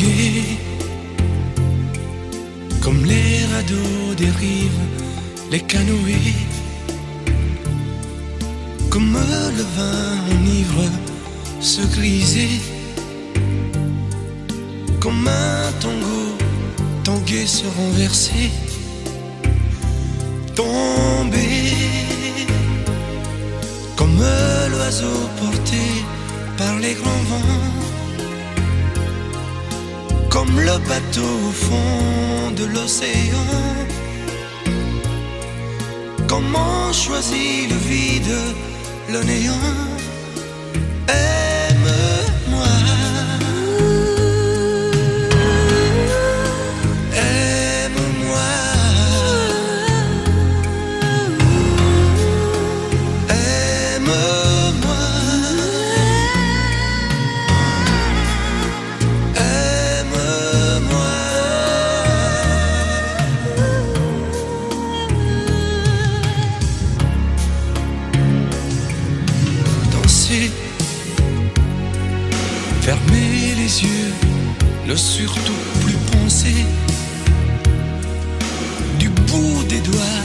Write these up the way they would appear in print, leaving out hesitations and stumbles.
tanguer, comme les radeaux des rives, les canoës, comme le vin enivre se griser, comme un tango tanguer se renverser, tomber, comme l'oiseau porté par les grands vents, comme le bateau au fond de l'océan. Comment choisit le vide, le néant? Aime-moi, aime-moi, aime-moi, aime-moi. Danser, fermer les yeux, ne surtout plus penser, du bout des doigts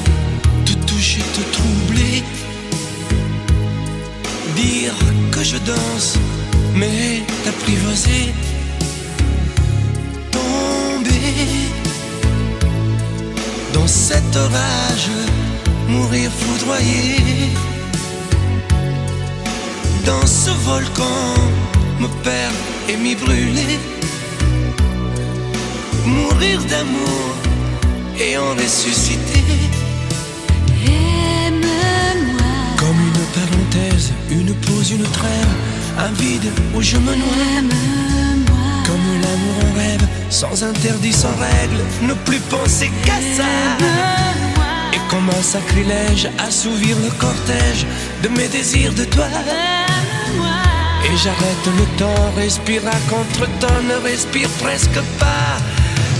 te toucher, te troubler, dire que je danse mais t'apprivoiser, tomber dans cet orage, mourir foudroyé, dans ce volcan me perdre et m'y brûler, mourir d'amour et en ressusciter. Aime-moi, Comme une parenthèse, une pause, une trêve, un vide où je me noie. aime-moi, Comme l'amour en rêve, sans interdit, sans règle, ne plus penser qu'à ça. aime-moi, Et comme un sacrilège, assouvir le cortège de mes désirs de toi. aime-moi. Et j'arrête le temps, respire à contre-temps, ne respire presque pas.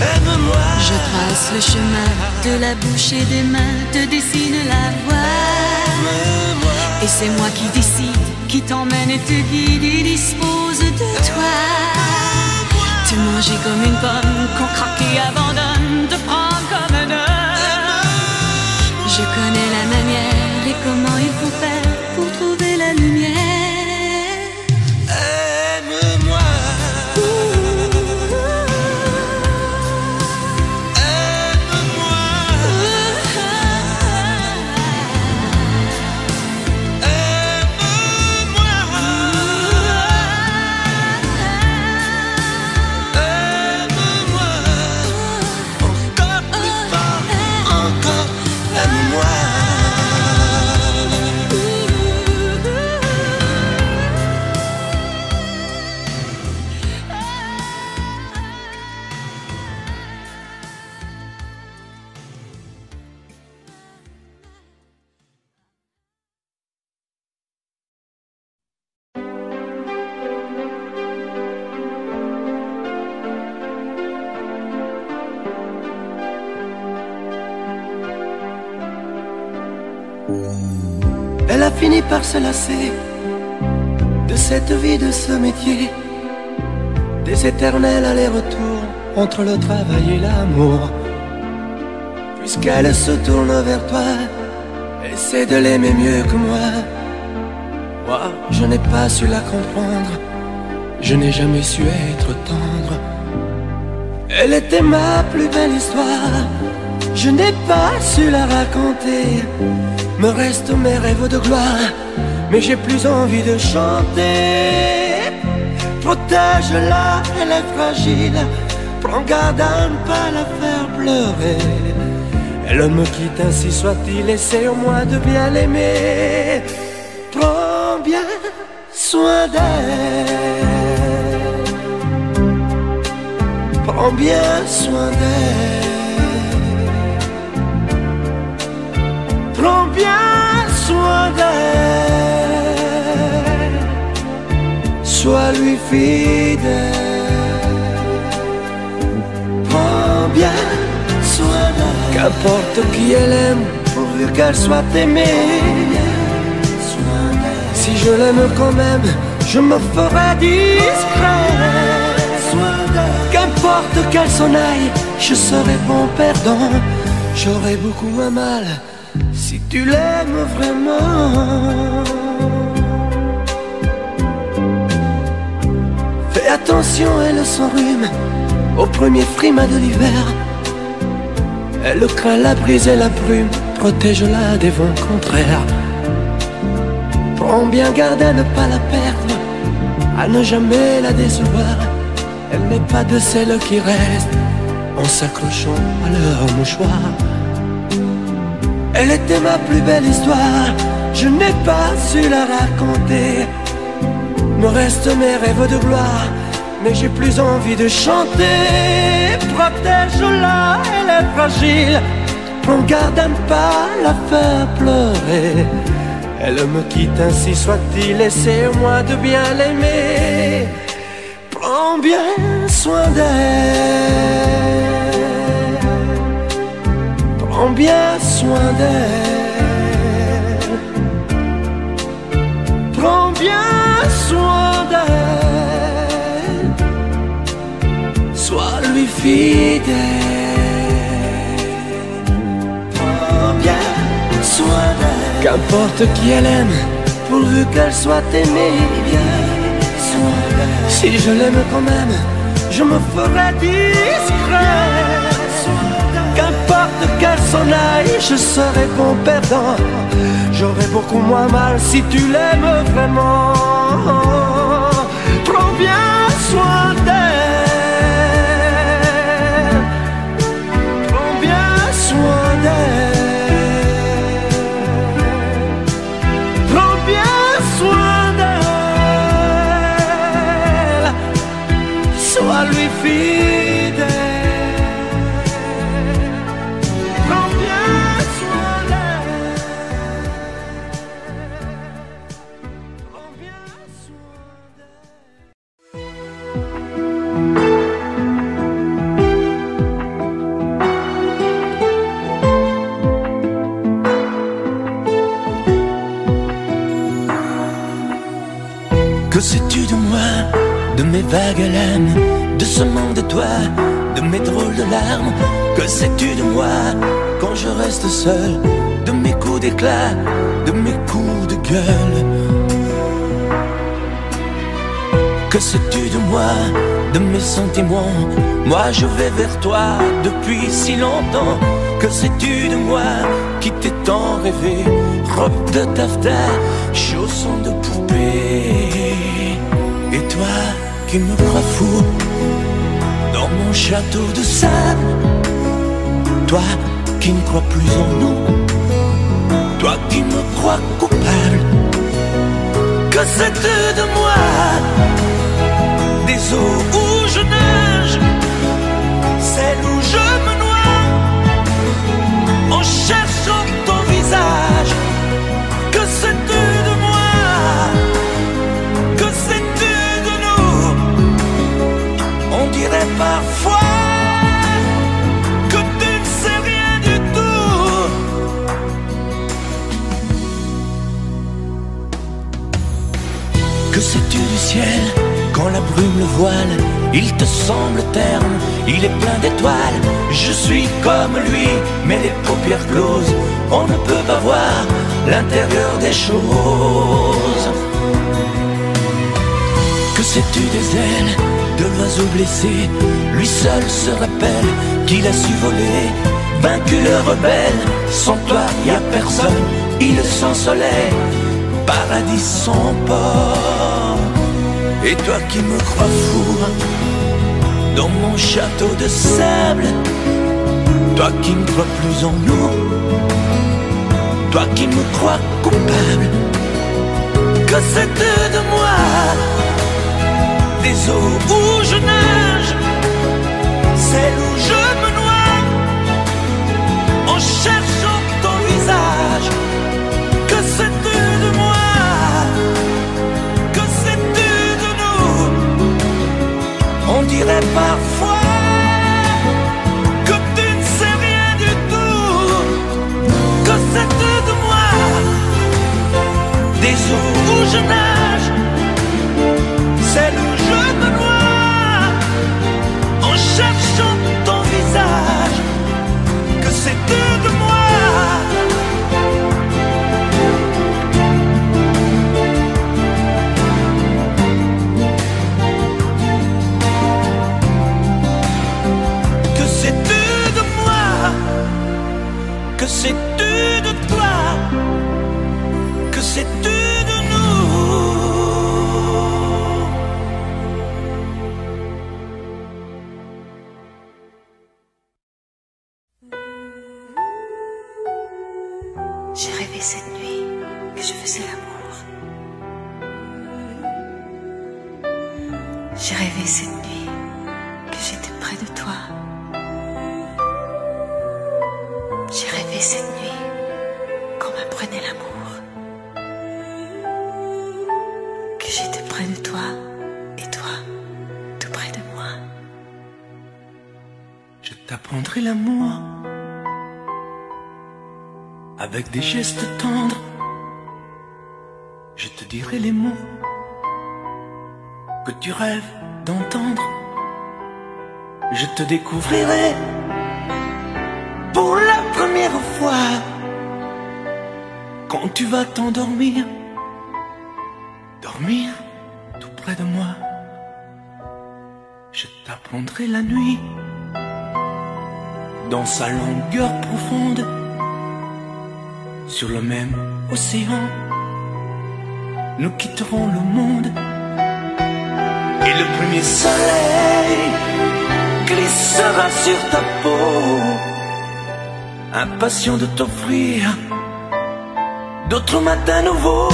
Aime-moi. Je trace le chemin de la bouche et des mains, te dessine la voie. Aime-moi. Et c'est moi qui décide, qui t'emmène et te guide et dispose de toi. Te manger comme une pomme qu'on craque et abandonne, te prendre comme un homme. Je connais la manière et comment il faut faire pour trouver la lumière. Aime-moi. Elle a fini par se lasser de cette vie, de ce métier, des éternels allers-retours entre le travail et l'amour. Puisqu'elle se tourne vers toi, essaie de l'aimer mieux que moi. Moi, je n'ai pas su la comprendre, je n'ai jamais su être tendre. Elle était ma plus belle histoire, je n'ai pas su la raconter. Me restent mes rêves de gloire, mais j'ai plus envie de chanter. Protège-la, elle est fragile, prends garde à ne pas la faire pleurer. Elle me quitte, ainsi soit-il, essaie au moins de bien l'aimer. Prends bien soin d'elle, prends bien soin d'elle. Prends bien soin d'elle, sois lui fidèle. Prends bien soin d'elle, qu'importe qui elle aime, pourvu qu'elle soit aimée. Si je l'aime quand même, je me ferai discret. Qu'importe Qu'importe qu'elle s'en aille, je serai bon perdant. J'aurai beaucoup moins mal si tu l'aimes vraiment. Fais attention, elle s'enrhume au premier frima de l'hiver. Elle craint la brise et la brume, protège-la des vents contraires. Prends bien garde à ne pas la perdre, à ne jamais la décevoir. Elle n'est pas de celles qui restent en s'accrochant à leur mouchoir. Elle était ma plus belle histoire, je n'ai pas su la raconter. Me restent mes rêves de gloire, mais j'ai plus envie de chanter. Protège-la, elle est fragile, prends garde à ne pas la faire pleurer. Elle me quitte, ainsi soit-il, et c'est moi de bien l'aimer. Prends bien soin d'elle, prends bien soin d'elle, prends bien soin d'elle, sois lui fidèle. Prends bien soin d'elle, qu'importe qui elle aime, pourvu qu'elle soit aimée. Si je l'aime quand même, je me ferai discret. Qu'importe qu'elle s'en aille, je serai bon perdant. J'aurai beaucoup moins mal si tu l'aimes vraiment. Prends bien soin d'elle, prends bien soin d'elle, prends bien soin d'elle, sois lui fidèle. Prends bien soin d'elle, prends bien soin d'elle. Que sais-tu de moi, de mes vagues lames, de ce manque de toi, de mes drôles de larmes? Que sais-tu de moi quand je reste seul, de mes coups d'éclat, de mes coups de gueule? Que sais-tu de moi, de mes sentiments? Moi je vais vers toi depuis si longtemps. Que sais-tu de moi qui t'ai tant rêvé? Robe de taffetas, chaussons de poupée. Et toi qui me crois fou dans mon château de sable, toi qui ne crois plus en nous, toi qui me crois coupable. Que sais-tu de moi, des eaux où je nage, celles où je me noie en cherchant ton visage? Que sais-tu de moi, que sais-tu de nous? On dirait parfois que tu ne sais rien du tout. Que sais-tu du ciel quand la brume le voile? Il te semble terne, il est plein d'étoiles. Je suis comme lui, mais les paupières closes, on ne peut pas voir l'intérieur des choses. Que sais-tu des ailes de l'oiseau blessé? Lui seul se rappelle qu'il a su voler, vaincu le rebelle. Sans toi y a personne, île sans soleil, paradis sans port. Et toi qui me crois fou dans mon château de sable, toi qui ne crois plus en nous, toi qui me crois coupable. Que sais-tu de moi, des eaux où je nage, celles où je me noie en cherchant ton visage? Que sais-tu de moi, que sais-tu de nous? On dirait parfois que tu ne sais rien du tout. Que sais-tu de moi, des eaux où je nage, celles où je me noie en cherchant rêvé cette nuit que je faisais l'amour. J'ai rêvé cette nuit que j'étais près de toi. J'ai rêvé cette nuit qu'on m'apprenait l'amour, que j'étais près de toi et toi tout près de moi. Je t'apprendrai l'amour avec des gestes tendres. Je te dirai les mots que tu rêves d'entendre. Je te découvrirai pour la première fois quand tu vas t'endormir, dormir tout près de moi. Je t'apprendrai la nuit dans sa longueur profonde, sur le même océan. Nous quitterons le monde et le premier soleil glissera sur ta peau, impatient de t'offrir d'autres matins nouveaux.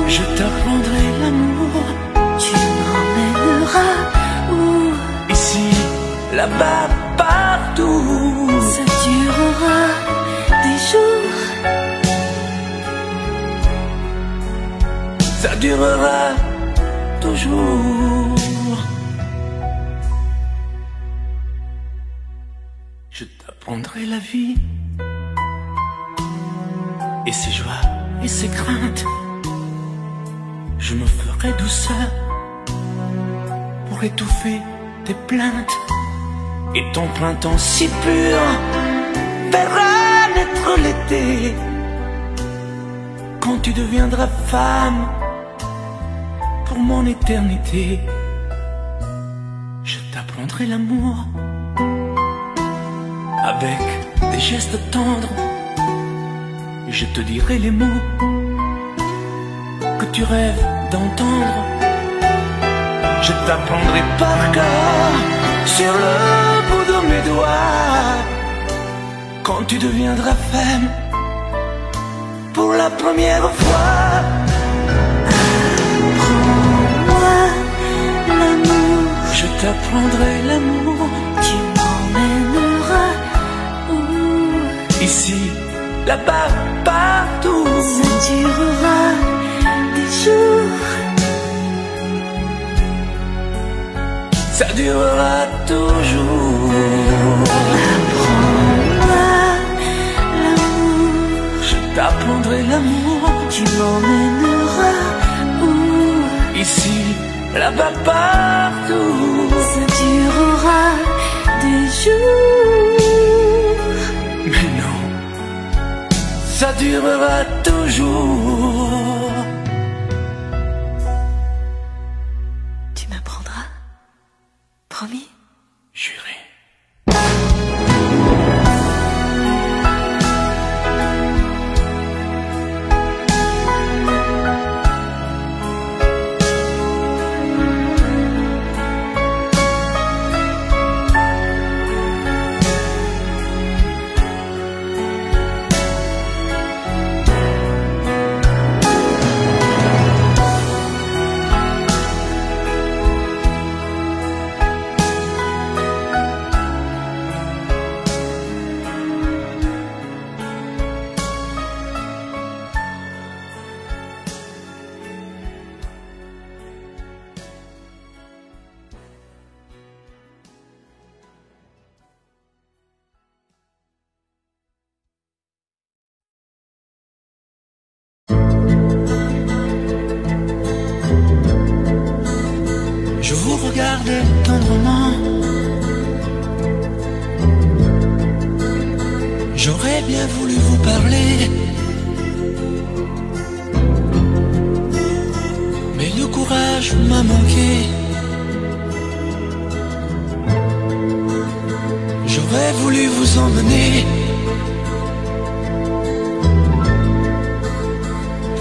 Je t'apprendrai l'amour. Tu m'emmèneras où? Ici, là-bas, partout. Ça durera des jours. Ça durera toujours. Je t'apprendrai la vie et ses joies et ses craintes. Je me ferai douceur pour étouffer tes plaintes. Et ton printemps si pur verra naître l'été. Quand tu deviendras femme pour mon éternité, je t'apprendrai l'amour avec des gestes tendres. Je te dirai les mots que tu rêves d'entendre. Je t'apprendrai par cœur sur le bout de mes doigts quand tu deviendras femme pour la première fois. Apprends-moi l'amour. Je t'apprendrai l'amour. Tu m'emmèneras où? Ici, là-bas, partout. Ça durera des jours. Ça durera toujours. Apprends-moi l'amour. Je t'apprendrai l'amour. Tu m'emmèneras où? Ici, là-bas, partout. Ça durera des jours. Mais non, ça durera toujours. Tu m'apprendras? Promis? Juré. Je vous regarde tendrement. J'aurais bien voulu vous parler, mais le courage m'a manqué. J'aurais voulu vous emmener,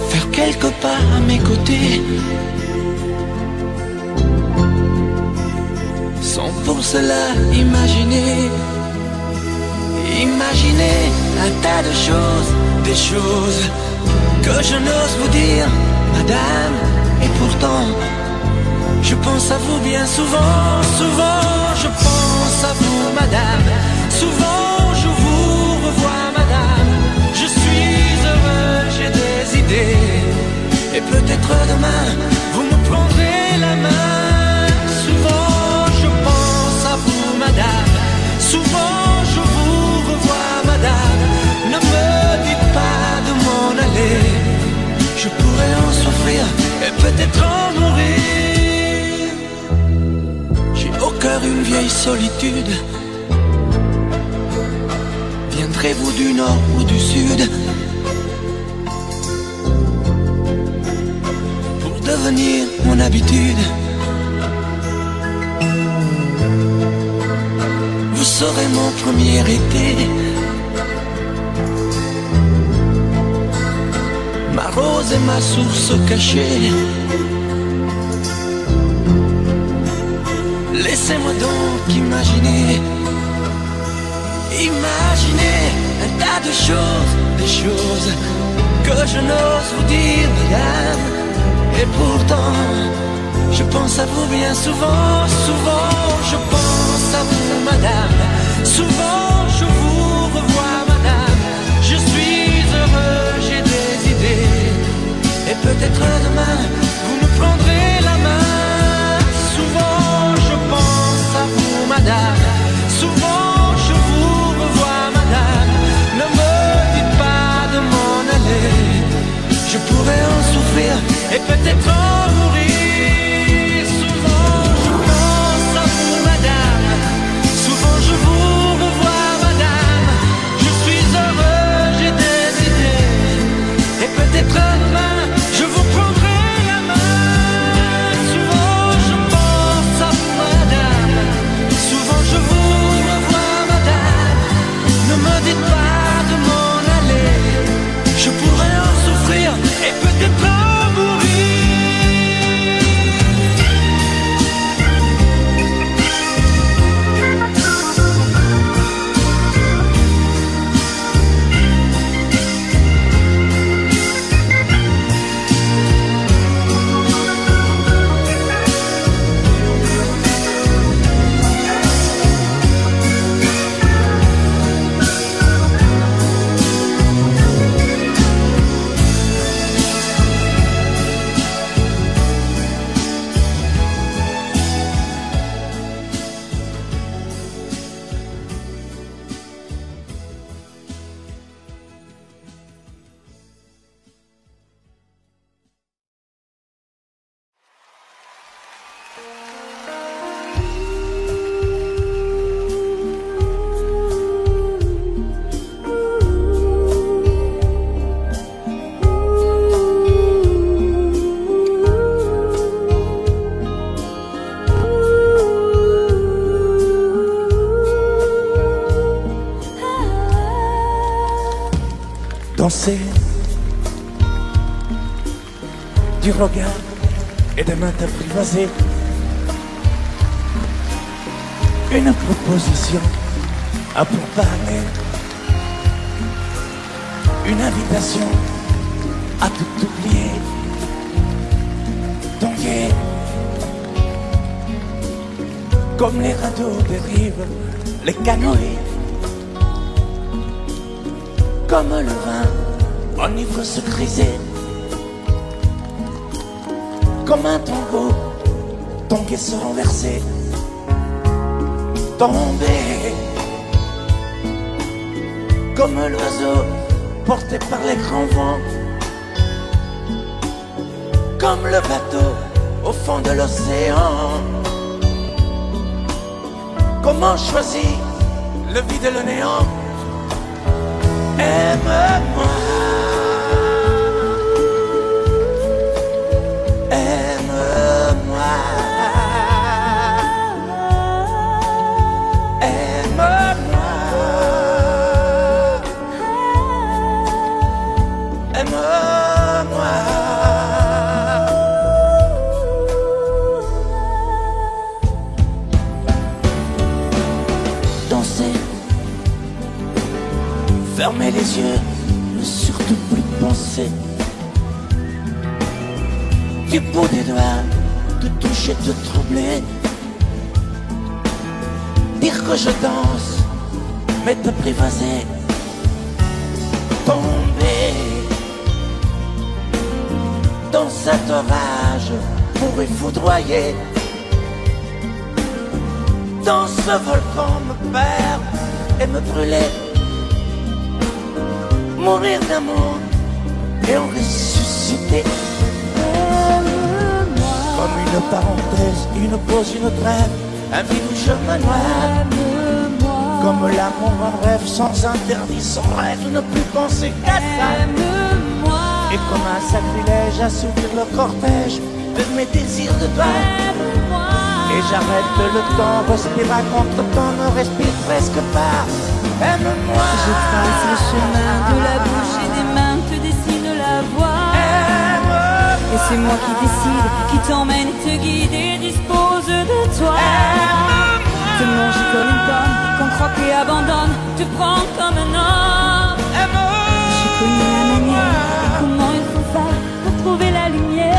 faire quelques pas à mes côtés, sans pour cela imaginer Imaginez un tas de choses, des choses que je n'ose vous dire, madame. Et pourtant, je pense à vous bien souvent, souvent je pense à vous, madame. Souvent je vous revois, madame. Je suis heureux, j'ai des idées. Et peut-être demain, vous me prendrez la main. Souvent je pense à vous, madame. Souvent je vous revois, madame. Ne me dites pas de m'en aller. Je pourrais en souffrir et peut-être en mourir. J'ai au cœur une vieille solitude. Viendrez-vous du nord ou du sud pour devenir mon habitude? Vous serez mon premier été, ma rose et ma source cachée. Laissez-moi donc imaginer, imaginer un tas de choses, des choses que je n'ose vous dire, madame. Et pourtant, je pense à vous bien souvent, souvent je pense à vous, madame. Souvent je vous revois, madame. Je suis heureux, j'ai des idées. Et peut-être demain, vous me prendrez la main. Souvent je pense à vous, madame. Souvent je vous revois, madame. Ne me dites pas de m'en aller. Je pourrais en souffrir et peut-être en mourir. Souvent je pense à vous, madame. Souvent je vous revois, madame. Je suis heureux, j'ai des idées. Et peut-être demain, je vous prendrai la main. Souvent je pense à vous, madame. Souvent je vous revois, madame. Ne me dites pas de m'en aller. Je pourrais en souffrir et peut-être en mourir. Danser du regard et des mains apprivoisées. Une proposition à pourparler. Une invitation à tout oublier. Tanguer comme les radeaux des rives, les canoës. Comme le vin enivre se griser. Comme un tango, tanguer se renverser. Tomber comme l'oiseau porté par les grands vents. Comme le bateau au fond de l'océan. Comment choisir le vide et le néant? Aime-moi, aime-moi, aime-moi, aime-moi. Danser les yeux, ne surtout plus penser. Du bout des doigts, te toucher, te troubler. Dire que je danse, mais t'apprivoiser. Tomber dans cet orage pour y foudroyer. Dans ce volcan me perdre et me brûler. Mourir d'amour et en ressusciter. Comme une parenthèse, une pause, une trêve, un vide où je me noie. Comme l'amour, un rêve sans interdit, sans rêve, ne plus penser qu'à ça. Et comme un sacrilège, assouvir le cortège de mes désirs de toi. Et j'arrête le temps, respire à contre-temps, ne respire presque pas. Aime-moi. Je trace le chemin de la bouche et des mains, te dessine la voie. Et c'est moi qui décide, qui t'emmène, te guide et dispose de toi. Te manger comme une pomme, qu'on croque et abandonne, te prends comme un homme. J'ai connu la manière et comment il faut faire pour trouver la lumière.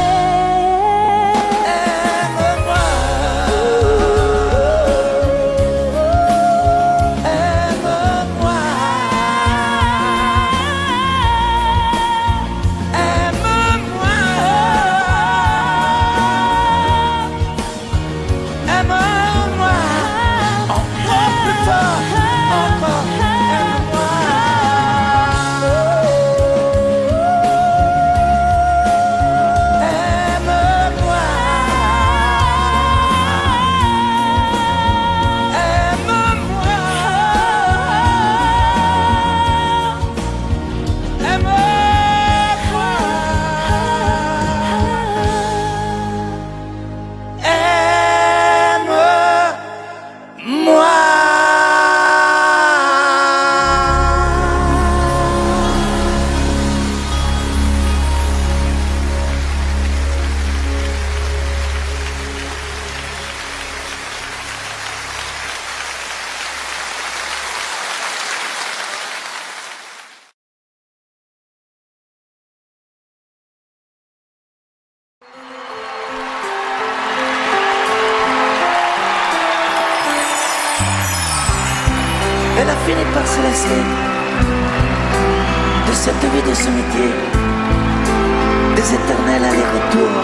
Elle a fini par se lasser de cette vie de ce métier, des éternels allers-retours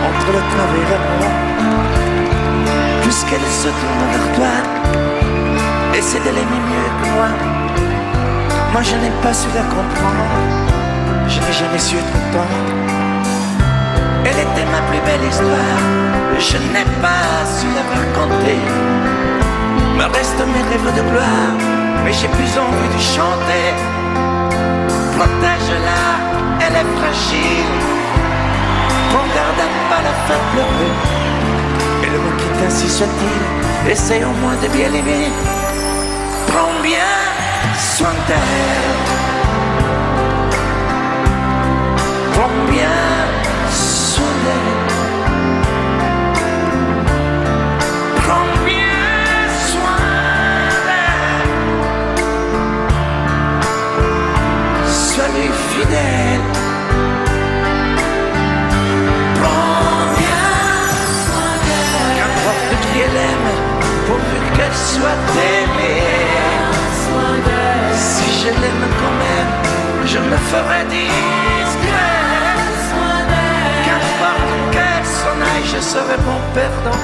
entre le travail et l'amour, jusqu'elle se tourne vers toi, essaie de l'aimer mieux que moi. Moi je n'ai pas su la comprendre, je n'ai jamais su être content. Elle était ma plus belle histoire, je n'ai pas su la raconter. Me restent mes rêves de gloire, mais j'ai plus envie de chanter. Protège-la, elle est fragile. Prends garde à ne pas la faire pleurer. Et le mot quitte ainsi soit-il, essaye au moins de bien l'aimer. Prends bien soin d'elle. Prends bien soin d'elle. Prends bien soin d'elle. Sois-lui fidèle. Prends bien soin d'elle. Qu'importe qui elle aime, pourvu qu'elle soit aimée. Si je l'aime quand même, je me ferai discret. Qu'importe qu'elle s'en aille, je serai bon perdant.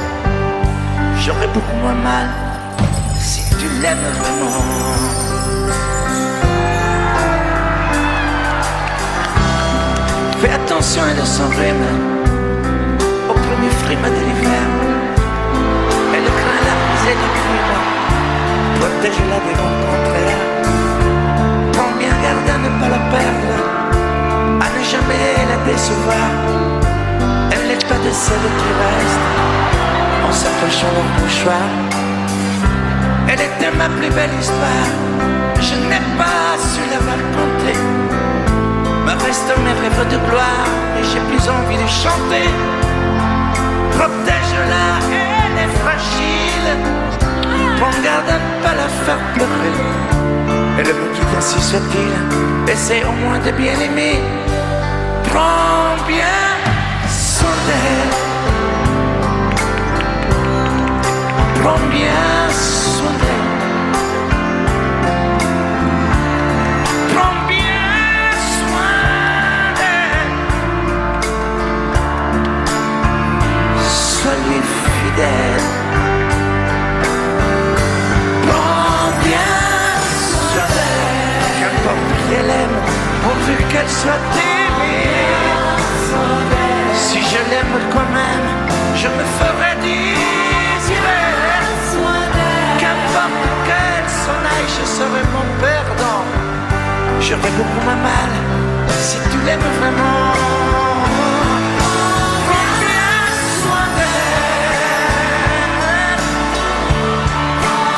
J'aurai beaucoup moins mal si tu l'aimes vraiment. Fais attention à son rhume, au premier frime de l'hiver. Elle craint la brisée du climat, protège-la des vents contraires. Prends bien garde à ne pas la perdre, à ne jamais la décevoir. Elle n'est pas de celles qui restent en s'approchant leur mouchoir. Elle était ma plus belle histoire, je n'ai pas su la raconter. Me restent mes rêves de gloire et j'ai plus envie de chanter. Protège-la, elle est fragile. Prends garde à ne pas la faire pleurer. Elle me quitte, ainsi soit-il. Essaie au moins de bien aimer. Prends bien soin d'elle. Prends bien soin d'elle. Prends bien soin d'elle. Sois-lui fidèle. Prends bien soin d'elle. Qu'importe qui elle aime, pourvu qu'elle soit aimée. Si je l'aime quand même, je me ferai désirer. Qu'importe qu'elle s'en aille, je serai mon perdant. J'aurais beaucoup moins mal si tu l'aimes vraiment. Prends bien soin d'elle.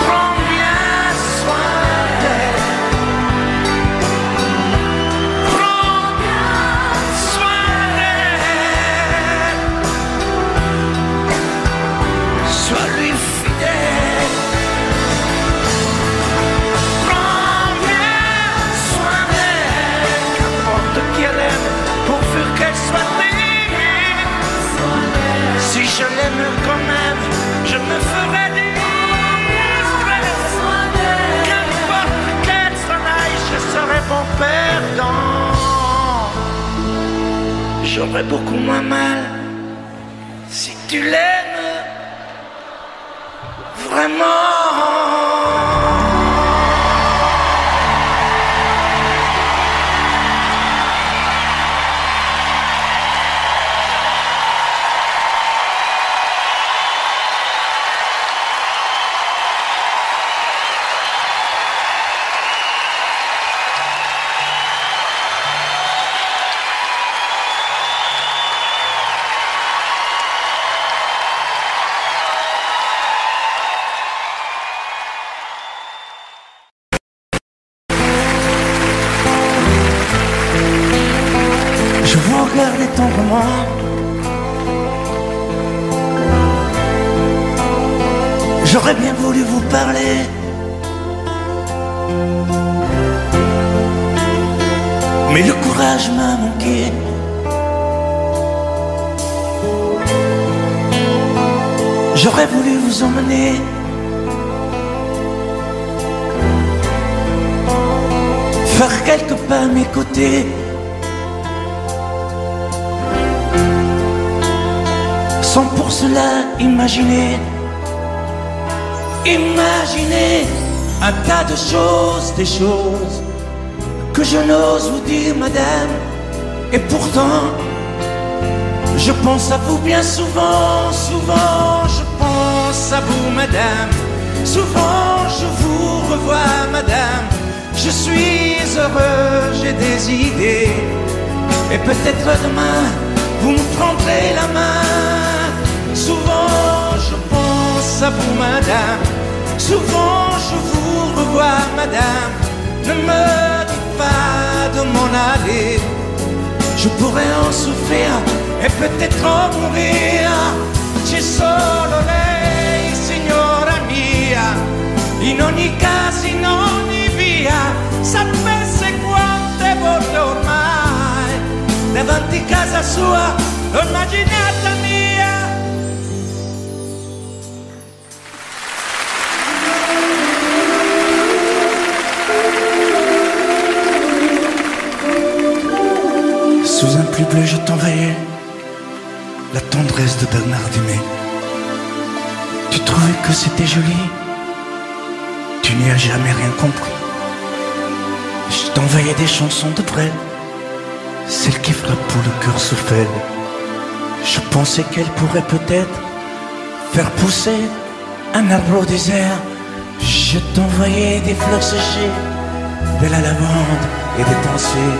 Prends bien soin d'elle. Prends bien soin d'elle. Sois-lui fidèle. Prends bien soin d'elle. Qu'importe qui elle aime, pourvu qu'elle soit aimée. Si je l'aime quand même, je me ferai discret. Qu'importe qu'elle s'en aille, je serai bon perdant. J'aurai beaucoup moins mal si tu l'aimes vraiment. Je vous regardais tendrement. J'aurais bien voulu vous parler. Mais le courage m'a manqué. J'aurais voulu vous emmener faire quelques pas à mes côtés. Sans pour cela imaginer un tas de choses, des choses que je n'ose vous dire, madame. Et pourtant, je pense à vous bien souvent, souvent je pense à vous, madame. Souvent je vous revois, madame. Je suis heureux, j'ai des idées. Et peut-être demain, vous me prendrez la main. Souvent je pense à vous, madame. Souvent je vous revois, madame. Ne me dites pas de m'en aller. Je pourrais en souffrir et peut-être en mourir. C'è solo lei, signora mia. In ogni caso, in ogni via. Sapesse quante volte ormai davanti a casa sua l'ho immaginata mia. Sous un pluie bleu, je t'envoyais la tendresse de Bernard Dumay. Tu trouvais que c'était joli, tu n'y as jamais rien compris. Je t'envoyais des chansons de Brel, celles qui frappent où le cœur se fêle. Je pensais qu'elle pourrait peut-être faire pousser un arbre au désert. Je t'envoyais des fleurs séchées, de la lavande et des pensées.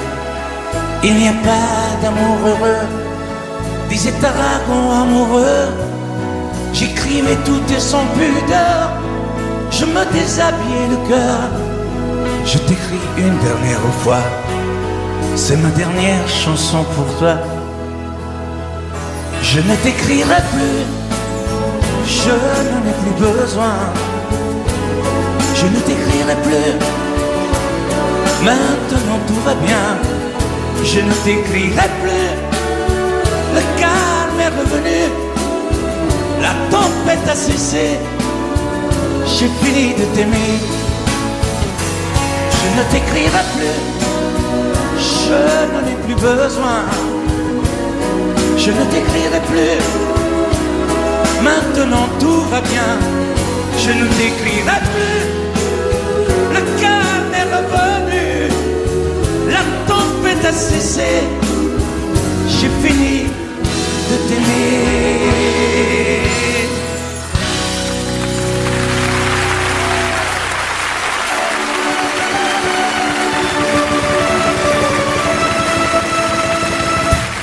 Il n'y a pas d'amour heureux, disait Aragon amoureux. J'écrivais tout et sans pudeur, je me déshabillais le cœur. Je t'écris une dernière fois, c'est ma dernière chanson pour toi. Je ne t'écrirai plus, je n'en ai plus besoin. Je ne t'écrirai plus, Maintenant tout va bien, je ne t'écrirai plus. Le calme est revenu, la tempête a cessé. J'ai fini de t'aimer. Je ne t'écrirai plus, je n'en ai plus besoin. Je ne t'écrirai plus, maintenant tout va bien. Je ne t'écrirai plus, le calme est revenu, la tempête a cessé. J'ai fini de t'aimer.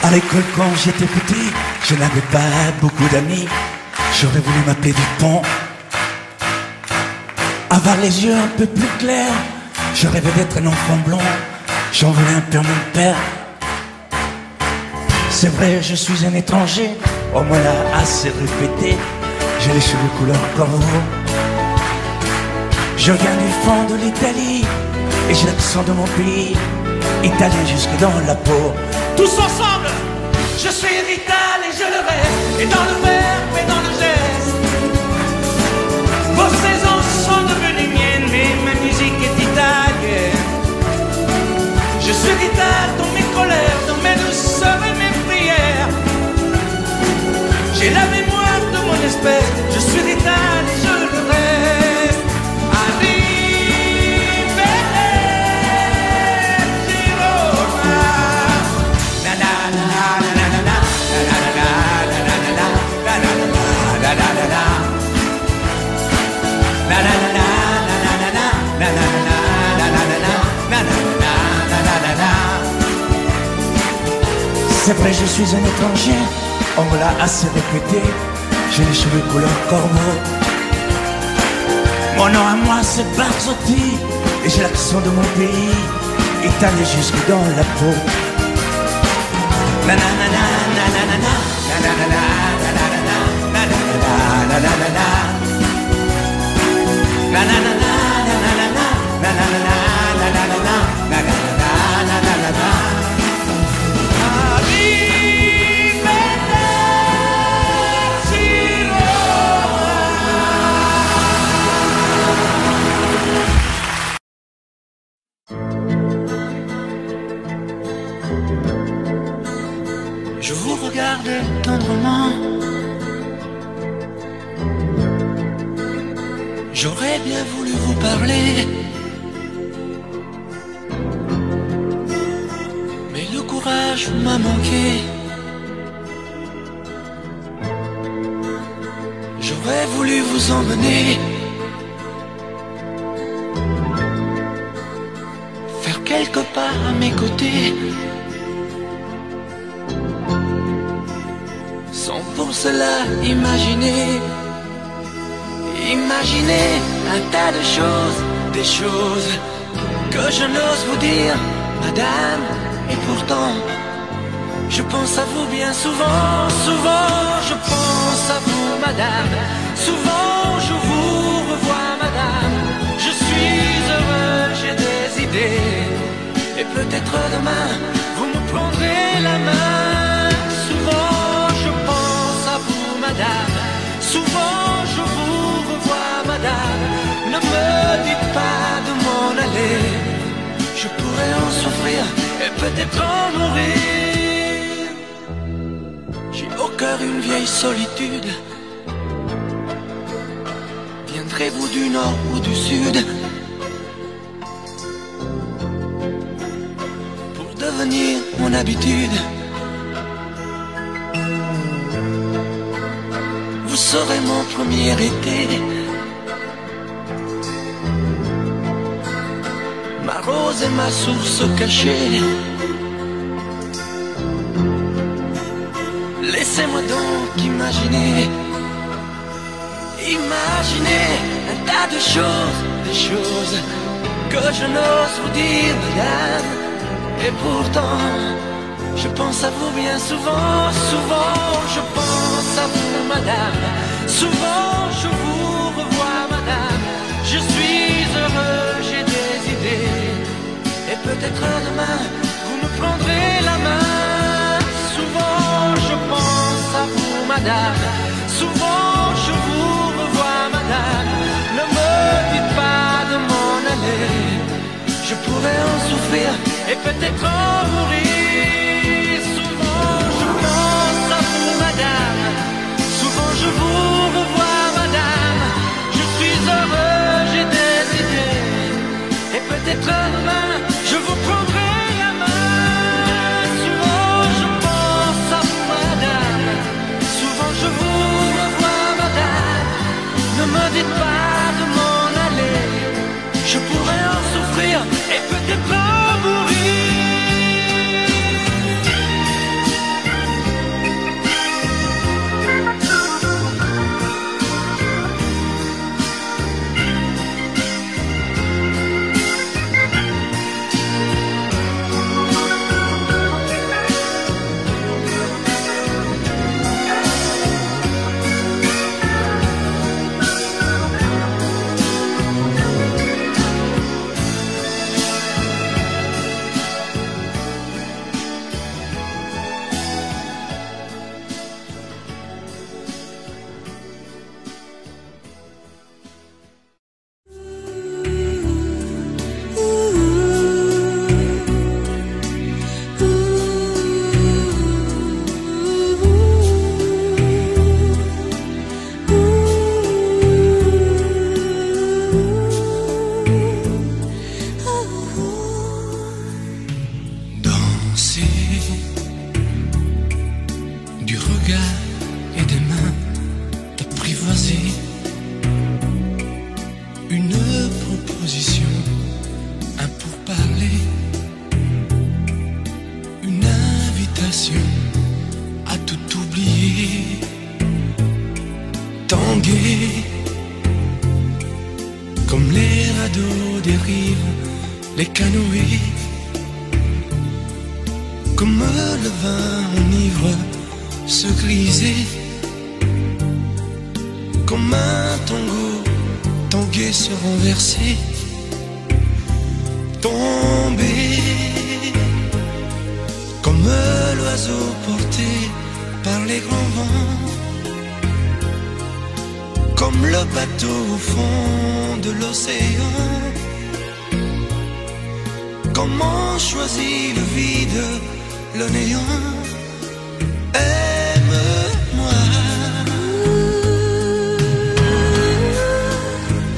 À l'école quand j'étais petit, je n'avais pas beaucoup d'amis. J'aurais voulu m'appeler Dupont, avoir les yeux un peu plus clairs. Je rêvais d'être un enfant blond, j'en voulais un peu à mon père. C'est vrai, je suis un étranger, on me l'a assez répété. J'ai les cheveux couleur corbeau. Je viens du fond de l'Italie et j'ai l'accent de mon pays, italien jusque dans la peau. Tous ensemble, je suis vital et je le rêve, et dans le verbe et dans le geste. Vos saisons sont devenues miennes, mais ma musique est italienne. Je suis vital dans mes colères, dans mes douceurs et mes prières. J'ai la mémoire de mon espèce, je suis vital et je le reste. C'est vrai, je suis un étranger, on me l'a assez répété. J'ai les cheveux couleur corbeau. Mon nom à moi c'est Barzotti, et j'ai l'accent de mon pays, italien jusque dans la peau. Je vous regarde tendrement. J'aurais bien voulu vous parler, mais le courage m'a manqué. J'aurais voulu vous emmener, faire quelque part à mes côtés, sans pour cela imaginer un tas de choses, des choses que je n'ose vous dire, madame. Et pourtant, je pense à vous bien souvent, souvent je pense à vous, madame. Souvent je vous revois, madame. Je suis heureux, j'ai des idées, et peut-être demain vous me prendrez la main. Souvent je pense à vous, madame. Souvent je vous revois, madame. Ne me dites pas de m'en aller, je pourrais en souffrir et peut-être en mourir. J'ai au cœur une vieille solitude. Viendrez-vous du nord ou du sud pour devenir mon habitude? Vous serez mon premier été, ma rose et ma source cachée. Laissez-moi donc imaginer un tas de choses, des choses que je n'ose vous dire, madame. Et pourtant, je pense à vous bien souvent, souvent je pense à vous, madame. Souvent je vous revois, madame. Je suis heureux, j'ai des idées, et peut-être demain, vous me prendrez la main. Souvent je pense à vous, madame. Souvent je vous revois, madame. Ne me dites pas de m'en aller. Je pourrais en souffrir et peut-être en mourir. Souvent je pense à vous, madame. Souvent je vous revois, madame. Je suis heureux, j'ai des idées. Et peut-être demain, je vous prendrai la main. Souvent je pense à vous, madame. Souvent je vous revois, madame. Ne me dites pas de m'en aller. Je pourrais en souffrir et peut-être en mourir. Comme les radeaux des rives, les canoës, comme le vin enivre se griser, comme un tango tangué se renverser, tomber, comme l'oiseau porté par les grands vents, comme le bateau au fond de l'océan. Comment choisit le vide, le néant? Aime-moi,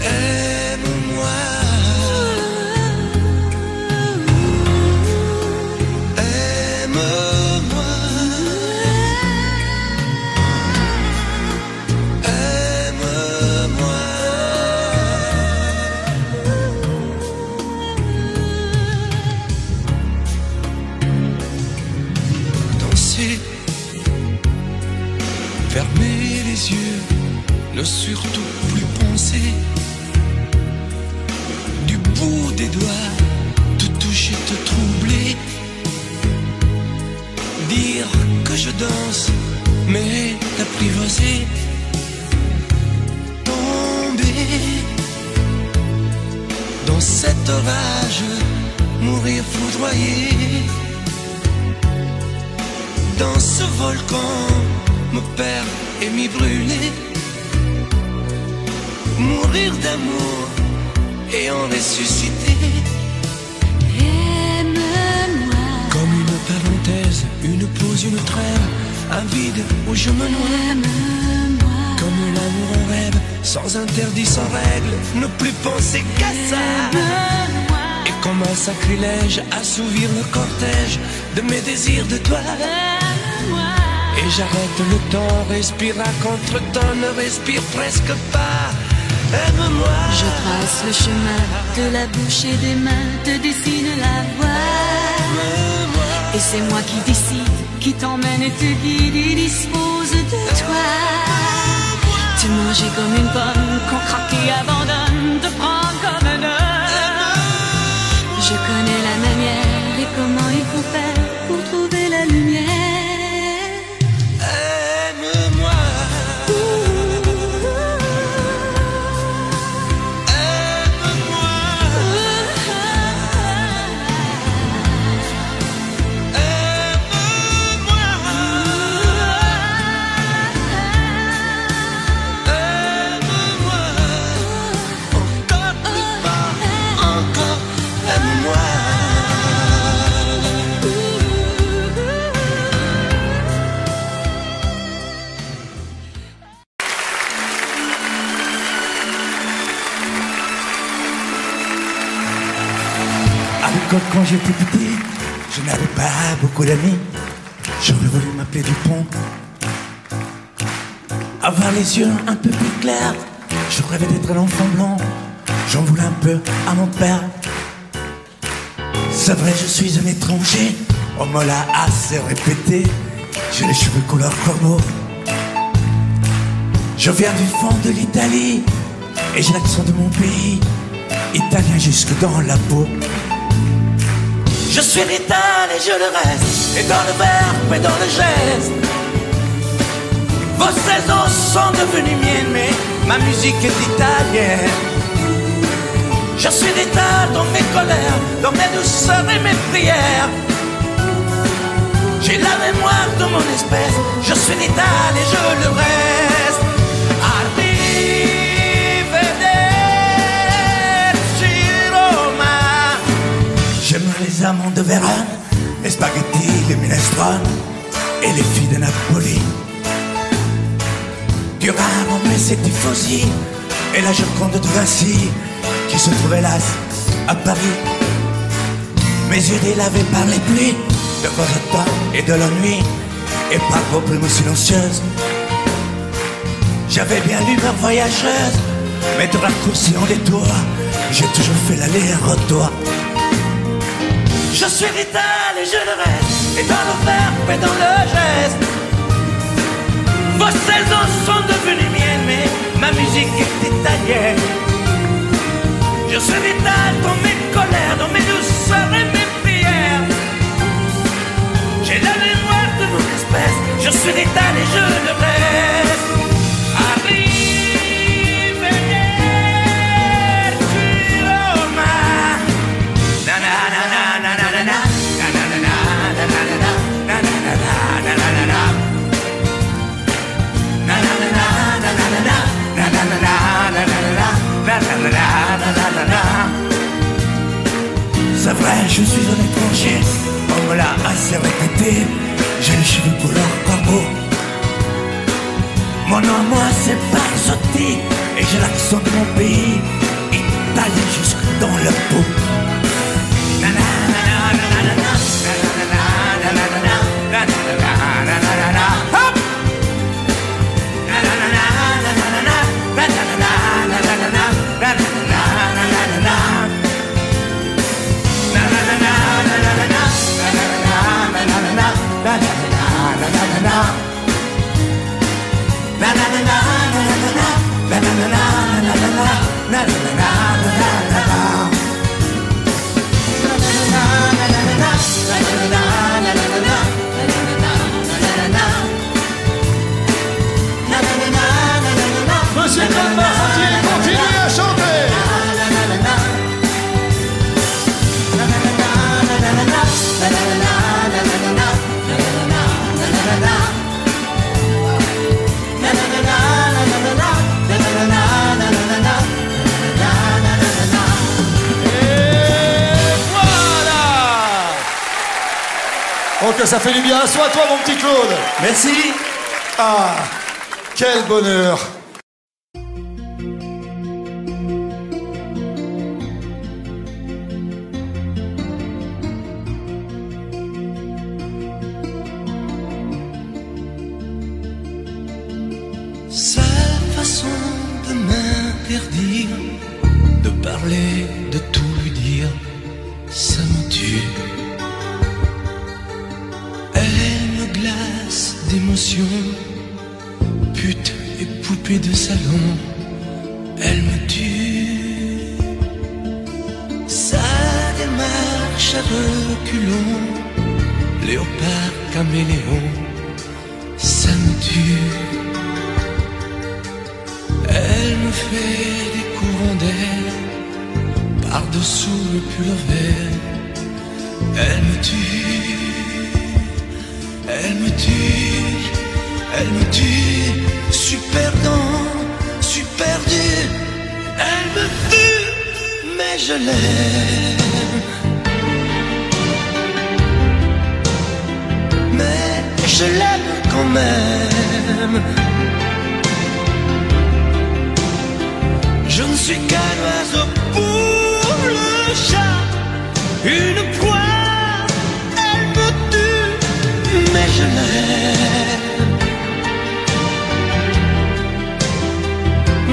aime-moi, aime-moi, aime-moi. Danser, fermer les yeux, ne surtout plus penser. Du bout des doigts, te toucher, te troubler. Dire que je danse, mais t'apprivoiser. Tomber dans cet orage, mourir foudroyé. Dans ce volcan, me perdre et m'y brûler. Mourir d'amour et en ressusciter. Aime-moi, Comme une parenthèse, une pause, une trêve, un vide où je me noie. aime-moi, Comme l'amour en rêve, sans interdit, sans règle, ne plus penser qu'à ça. aime-moi, Et comme un sacrilège, assouvir le cortège de mes désirs de toi. aime-moi. Et j'arrête le temps, respire à contre-temps, ne respire presque pas. Aime-moi. Je trace le chemin de la bouche et des mains, te dessine la voie. Aime-moi. Et c'est moi qui décide, qui t'emmène et te guide et dispose de toi. Te manger comme une pomme, qu'on craque et abandonne, te prendre comme un homme. Je connais la manière et comment il faut faire pour trouver la lumière. Aime-moi. Aime-moi. l'école quand j'étais petit, je n'avais pas beaucoup d'amis. J'aurais voulu m'appeler Dupont, avoir les yeux un peu plus clairs. Je rêvais d'être un enfant blanc, j'en voulais un peu à mon père. C'est vrai, je suis un étranger, on me l'a assez répété. J'ai les cheveux couleur corbeau. Je viens du fond de l'Italie et j'ai l'accent de mon pays, italien jusque dans la peau. Je suis rital et je le reste, et dans le verbe et dans le geste. Vos saisons sont devenues miennes, mais ma musique est italienne. Je suis rital dans mes colères, dans mes douceurs et mes prières. J'ai la mémoire de mon espèce, je suis rital et je le reste. Arrivederci Roma. J'aime les amandes de Vérone, les spaghettis, les minestrone et les filles de Napoli. Durand, mais c'est Tifosi et la Joconde de Vinci qui se trouve hélas à Paris. Mes yeux délavés par les pluies de vos automnes et de la nuit et par vos plumes silencieuses. J'avais bien l'humeur voyageuse, mais de raccourcis en détour, j'ai toujours fait l'aller-retour. Je suis rital et je le reste, et dans le verbe et dans le geste. Vos saisons sont devenues miennes, mais ma musique est italienne. Je suis rital dans mes colères, dans mes douceurs et mes prières. J'ai la mémoire de mon espèce, je suis rital et je le reste. Arrivederci Roma. Na na na na na na na na na na na na na na na na. C'est vrai, je suis un étranger, on me l'a assez répété. J'ai les cheveux couleur corbeau. Mon nom, moi, c'est Barzotti, et j'ai l'accent de mon pays, italien jusque dans le pot. Monsieur Claude Barzotti, continuez à chanter. Oh, que ça fait du bien. Sois toi, mon petit Claude. Merci. Ah, quel bonheur. Sa façon de m'interdire de parler, de tout lui dire, ça me tue. Elle me glace d'émotion, pute et poupée de salon, elle me tue. Sa démarche à reculons, léopard caméléon, ça me tue. Elle me fait des courants d'air par-dessous le pull vert. Elle me tue, elle me tue, elle me tue. Super dans, super dur. Elle me tue, mais je l'aime. Mais je l'aime quand même. Je ne suis qu'un oiseau pour le chat, une je l'aime.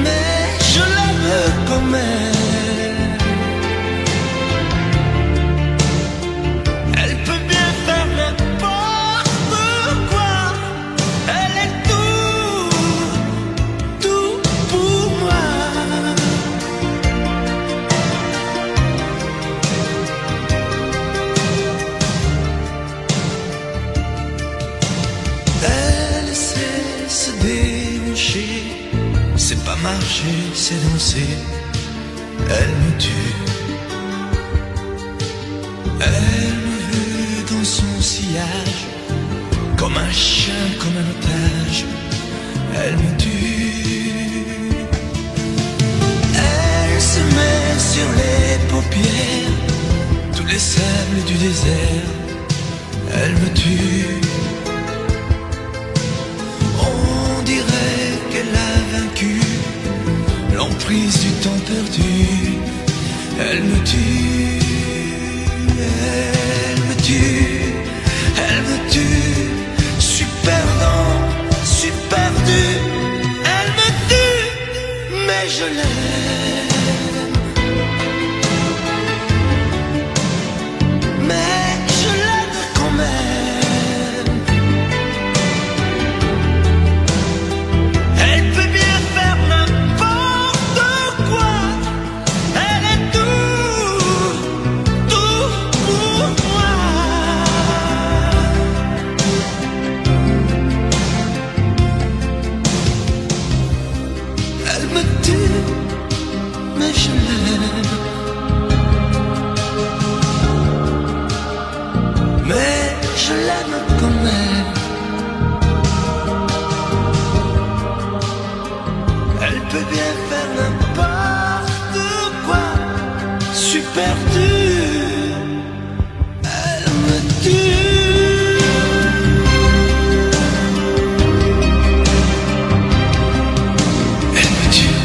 Mais je l'aime quand même. Elle peut bien faire n'importe quoi. Elle est tout pour moi. Elle sait se déhancher, c'est pas marcher, c'est danser. Elle me tue. Elle me veut dans son sillage, comme un chien, comme un otage. Elle me tue. Elle se met sur les paupières tous les sables du désert. Elle me tue. On dirait qu'elle a vaincu l'emprise du temps perdu. Elle me tue. Elle me tue. Elle me tue. Je suis perdant, je suis perdu. Elle me tue, mais je l'aime. Mais je l'aime quand même. Elle peut bien faire n'importe quoi. Elle est tout pour moi. Elle me tue, mais je l'aime. Mais je l'aime quand même. Elle peut bien faire n'importe quoi. Je suis perdu. Elle me tue. Elle me tue.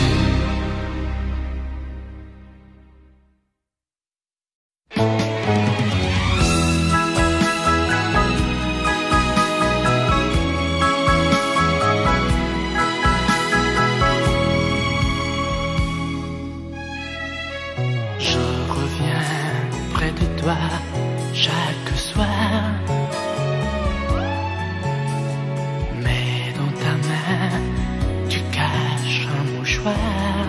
Je reviens près de toi chaque soir, mais dans ta main tu caches un mouchoir.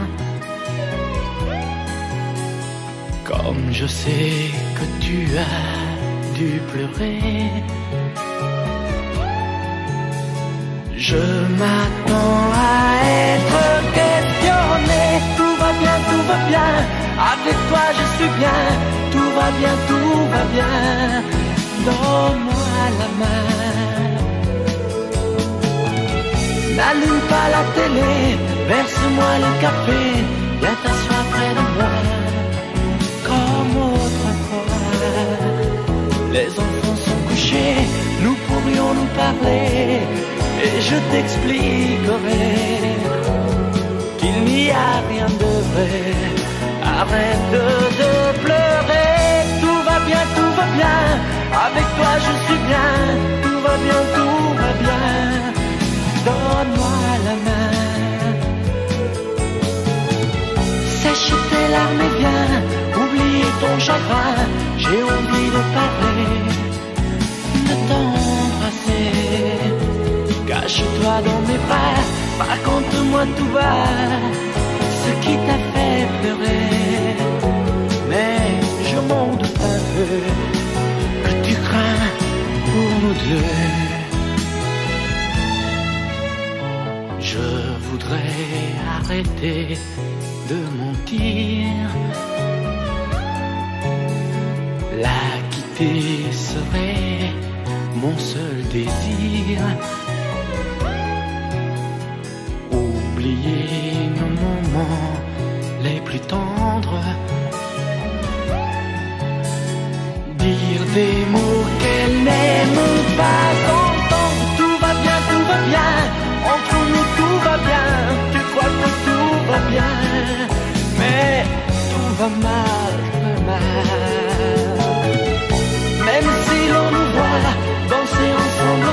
Comme je sais que tu as dû pleurer, je m'attends à être questionné. Tout va bien, avec toi je suis bien. Tout va bien, donne-moi la main. N'allume pas la télé, verse-moi le café. Viens t'asseoir près de moi, comme autrefois. Les enfants sont couchés, nous pourrions nous parler. Et je t'expliquerai qu'il n'y a rien de vrai. Arrête de pleurer. Tout va bien, avec toi je suis bien. Tout va bien, donne-moi la main. Sèche tes larmes et viens, oublie ton chagrin. J'ai envie de parler, de t'embrasser. Cache-toi dans mes bras, raconte-moi tout bas ce qui t'a fait pleurer. Mais je m'en doute un peu que tu crains pour nous deux. Je voudrais arrêter de mentir. La quitter serait mon seul désir. Oublier nos moments les plus tendres. Dire des mots qu'elle n'aime pas entendre. Tout va bien, entre nous tout va bien. Tu crois que tout va bien, mais tout va mal. Même si l'on nous voit danser ensemble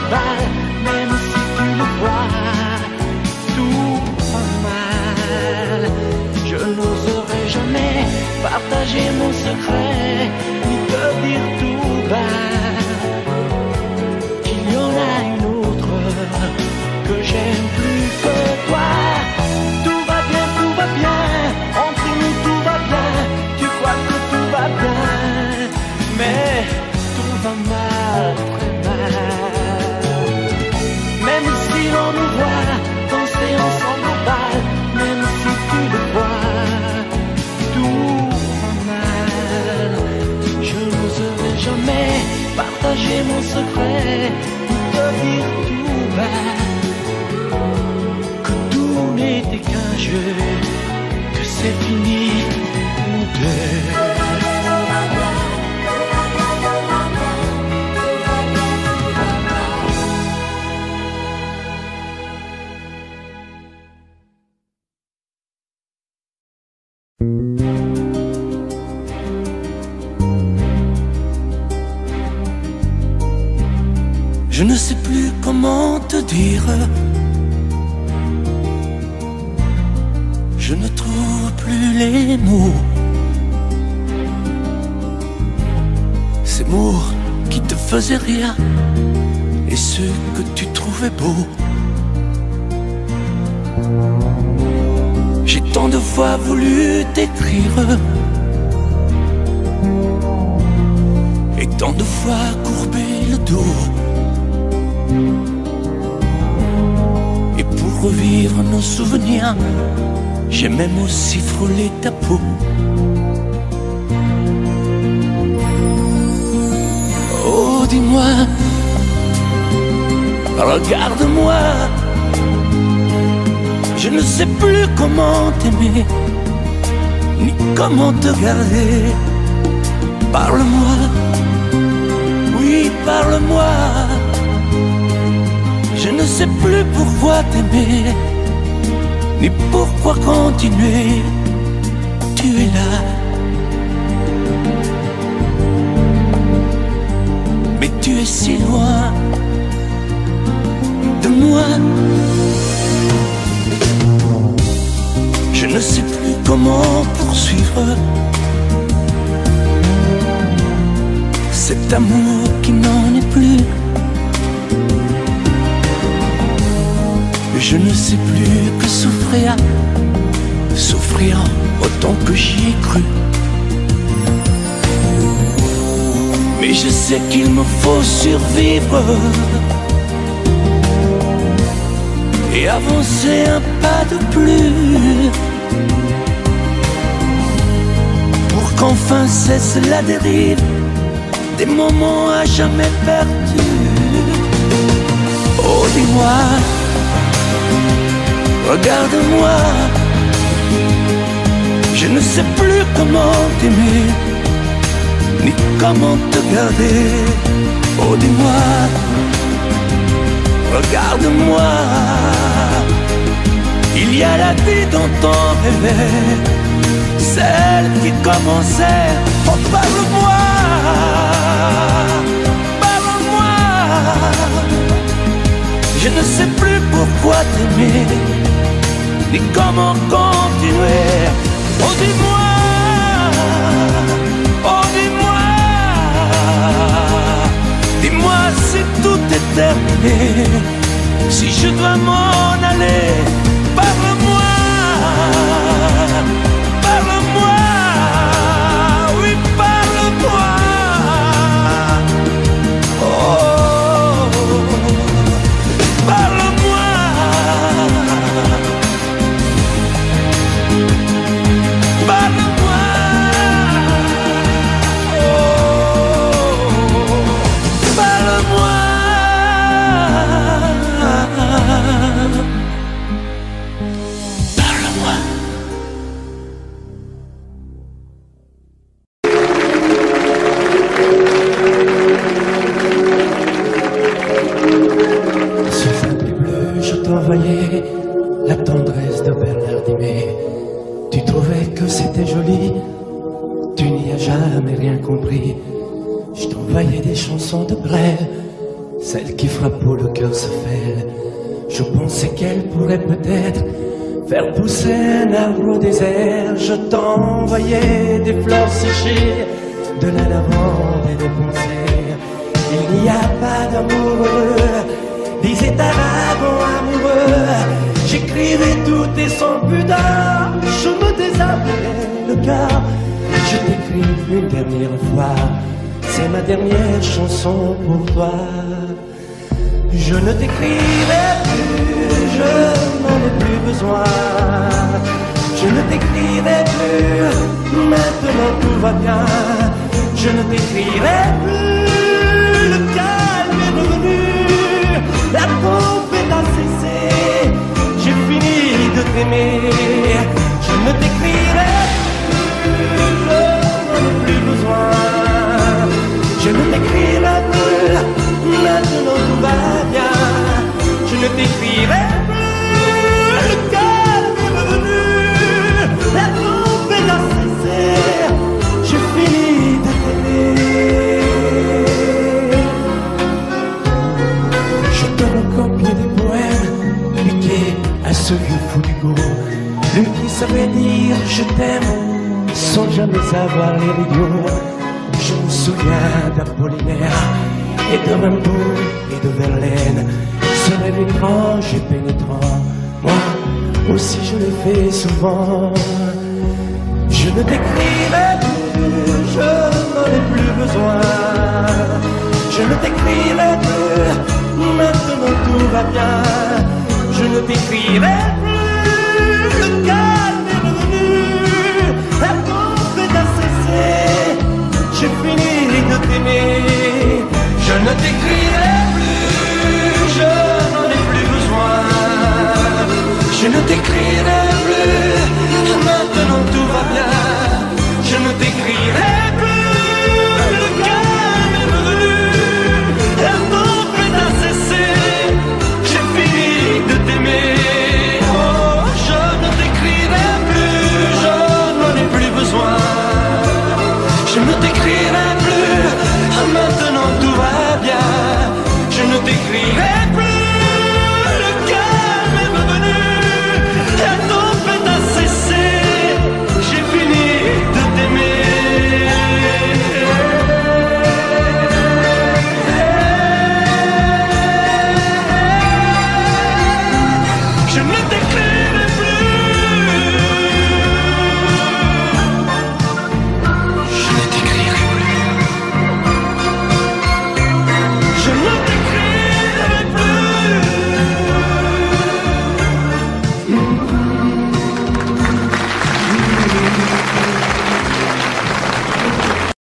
vont nous voir danser ensemble au bal, même si tu le vois tout va mal. Je n'oserai jamais partager mon secret, te dire tout bas que tout n'était qu'un jeu, que c'est fini nous deux. Je ne sais plus comment te dire. Je ne trouve plus les mots. Ces mots qui te faisaient rire et ceux que tu trouvais beaux. J'ai tant de fois voulu t'écrire et tant de fois courbé le dos. Et pour revivre nos souvenirs, j'ai même aussi frôlé ta peau. Oh, dis-moi, regarde-moi, je ne sais plus comment t'aimer, ni comment te garder. Parle-moi, oui, parle-moi. Je ne sais plus pourquoi t'aimer, ni pourquoi continuer. Tu es là, mais tu es si loin de moi. Je ne sais plus comment poursuivre cet amour qui n'en est plus. Je ne sais plus que souffrir, souffrir autant que j'y ai cru. Mais je sais qu'il me faut survivre et avancer un pas de plus pour qu'enfin cesse la dérive des moments à jamais perdus. Oh, dis-moi, regarde-moi, je ne sais plus comment t'aimer, ni comment te garder. Oh, dis-moi, regarde-moi, il y a la vie dont on rêvait, celle qui commençait. Oh, parle-moi, parle-moi, je ne sais plus pourquoi t'aimer, ni comment continuer. Oh, dis-moi, oh, dis-moi, dis-moi si tout est terminé, si je dois m'en aller. Parle-moi, parle-moi, oui, parle-moi. Oh, parle-moi. Parle-moi, oh, parle-moi. Parle-moi. Sur un tapis bleu, je t'envoyais la tendresse de Bernard Dimet. Tu trouvais que c'était joli, tu n'y as jamais rien compris. Je t'envoyais des chansons de Brel, celles qui frappent où le cœur se fêle. Je pensais qu'elles pourraient peut-être faire pousser un arbre au désert. Je t'envoyais des fleurs séchées, de la lavande et des pensées. Il n'y a pas d'amour heureux, disait un wagon amoureux. J'écrivais tout et sans pudeur, je me déshabillais le cœur. Je t'écris une dernière fois, c'est ma dernière chanson pour toi. Je ne t'écrirai plus, je n'en ai plus besoin. Je ne t'écrirai plus, maintenant tout va bien. Je ne t'écrirai plus, le calme est revenu, la tempête a cessé, j'ai fini de t'aimer. Je ne t'écrirai plus, je n'en ai plus besoin. Je ne t'écrirai plus, maintenant tout va bien. Je ne t'écrirai plus, le calme est revenu, la tempête a cessé, j'ai fini de t'aimer. Je te recopiais des poèmes piqués à ce vieux fou d'Hugo, lui qui savait dire je t'aime sans jamais savoir les rigots. Je me souviens d'Apollinaire et de Rimbaud et de Verlaine, ce rêve étrange et pénétrant, moi aussi je l'ai fait souvent. Je ne t'écrirai plus, je n'en ai plus besoin. Je ne t'écrirai plus, maintenant tout va bien. Je ne t'écrirai plus.